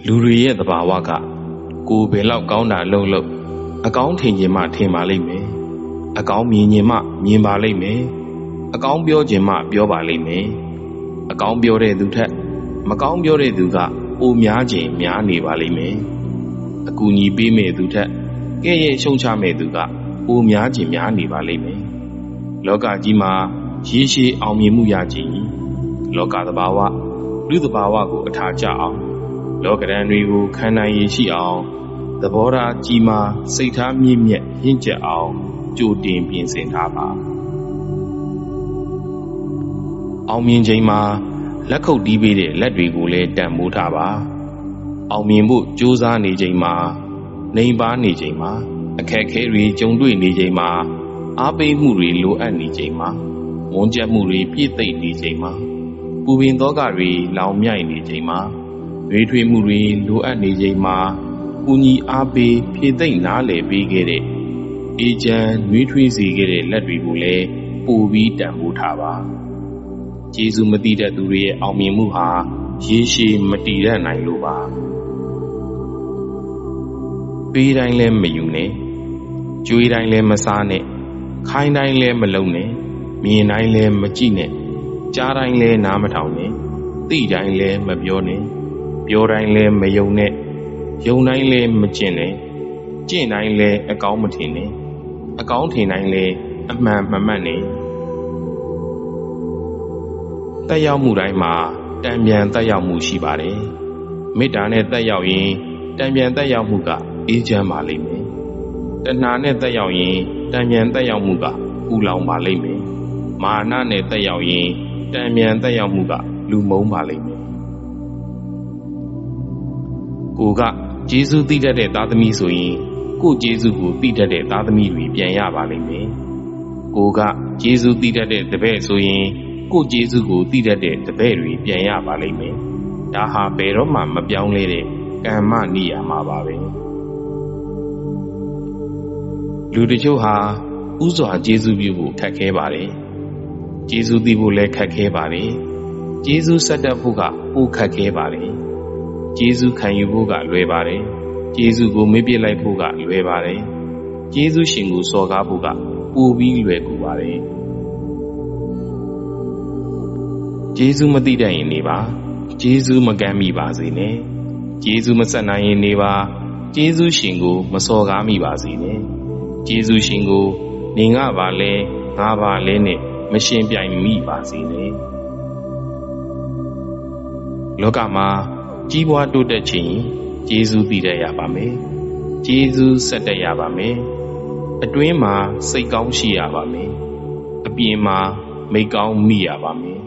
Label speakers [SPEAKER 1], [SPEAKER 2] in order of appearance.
[SPEAKER 1] လူတွေရဲ့သဘာဝကကိုယ်ပဲလောက်ကောင်းတာလှုပ်လှုပ်အကောင်းထင်ခြင်းမှထင်ပါလိမ့်မယ်အကောင်းမြင်ခြင်းမှမြင်ပါလိမ့်မယ်အကောင်းပြောခြင်းမှပြောပါလိမ့်မယ်အကောင်းပြောတဲ့သူထက်မကောင်းပြောတဲ့သူကပိုများခြင်းများနေပါလိမ့်မယ်အကူအညီပေးမဲ့သူထက်ကဲ့ရဲ့ရှုံချမဲ့သူကပိုများခြင်းများနေပါလိမ့်မယ်လောကကြီးမှာရေရှည်အောင်မြင်မှုရခြင်းလောကသဘာဝလူသဘာဝကိုအထာကျအောင်လောကရန်တွေကိုခံနိုင်ရရှိအောင်သဘောထားကြီးမားစိတ်ထားမြင့်မြတ်ရင့်ကျက်အောင်ကြိုတင်ပြင်ဆင်ထားပါအောင်မြင်ချိန်မှာလက်ခုပ်တီးပေးတဲ့လက်တွေကိုလည်းတန်မိုးထားပါအောင်မြင်ဖို့ကြိုးစားနေချိန်မှာနှိမ်ပါနေချိန်မှာအခက်အခဲတွေကြုံတွေ့နေချိန်မှာအားပေးမှုတွေလိုအပ်နေချိန်မှာဝန်းကျက်မှုတွေပြည့်သိမ့်နေချိန်မှာပူပင်သောကတွေလောင်မြိုက်နေချိန်မှာရွေးထွေးမှုတွေလိုအပ်နေချိန်မှာကူညီအားပေးဖြည့်သိမ့်နားလည်ပေးခဲ့တဲ့အေဂျင့်ရွေးထွေးစေခဲ့တဲ့လက်တွေကိုလည်းပို့ပြီးတန်ဖိုးထားပါကျေးဇူးမသိတဲ့သူတွေရဲ့အောင်မြင်မှုဟာရေရှည်မတည်ရနိုင်လို့ပါပေးတိုင်းလည်းမယူနဲ့ကြွေးတိုင်းလည်းမစားနဲ့ခိုင်းတိုင်းလည်းမလုံနဲ့မြင်တိုင်းလည်းမကြည့်နဲ့ကြားတိုင်းလည်းနားမထောင်နဲ့သိတိုင်းလည်းမပြောနဲ့ပြောတိုင်းလည်းမယုံနဲ့ယုံတိုင်းလည်းမကျင့်နဲ့ကျင့်တိုင်းလည်းအကောင်းမထင်နဲ့အကောင်းထင်တိုင်းလည်းအမှန်မမှတ်နဲ့တက်ရောက်မှုတိုင်းမှာတံပြန်တက်ရောက်မှုရှိပါတယ်မေတ္တာနဲ့တက်ရောက်ရင်တံပြန်တက်ရောက်မှုကအေးချမ်းပါလိမ့်မယ်တဏှာနဲ့တက်ရောက်ရင်တံပြန်တက်ရောက်မှုကပူလောင်ပါလိမ့်မယ်မာနနဲ့တက်ရောက်ရင်တံပြန်တက်ရောက်မှုကလူမုန်းပါလိမ့်မယ်ကိုကကျေးဇူးသိတတ်တဲ့သားသမီးဆိုရင်ကိုကျေးဇူးကိုသိတတ်တဲ့သားသမီးတွေပြန်ရပါလိမ့်မယ်ကိုကကျေးဇူးသိတတ်တဲ့တပည့်ဆိုရင်ကိုကျေးဇူးကိုသိတတ်တဲ့တပည့်တွေပြန်ရပါလိမ့်မယ်ဒါဟာဘယ်တော့မှမပြောင်းလဲတဲ့ကမ္မနိယာမပါပဲလူတချို့ဟာဥစွာကျေးဇူးပြုဖို့ခက်ခဲပါတယ်ကျေးဇူးသိဖို့လည်းခက်ခဲပါတယ်ကျေးဇူးဆက်တတ်ဖို့ကပိုခက်ခဲပါတယ်ကျေးဇူးခံယူဖို့ကလွယ်ပါတယ်ကျေးဇူးကိုမေ့ပြစ်လိုက်ဖို့ကလွယ်ပါတယ်ကျေးဇူးရှင်ကိုစော်ကားဖို့ကပိုပြီးလွယ်ကူပါတယ်ကျေးဇူးမသိတတ်ရင်နေပါကျေးဇူးမကမ်းမိပါစေနဲ့ကျေးဇူးမဆက်နိုင်ရင်နေပါကျေးဇူးရှင်ကိုမစော်ကားမိပါစေနဲ့ကျေးဇူးရှင်ကိုနေငါပါလဲငါပါလဲနဲ့မရှင်ပြိုင်မိပါစေနဲ့လောကမှာကြီးပွားတိုးတက်ခြင်းကျေးဇူးသိတတ်ရပါမယ်ကျေးဇူးဆက်တတ်ရပါမယ်အတွင်းမှာစိတ်ကောင်းရှိရပါမယ်အပြင်မှာမိတ်ကောင်းမိရပါမယ်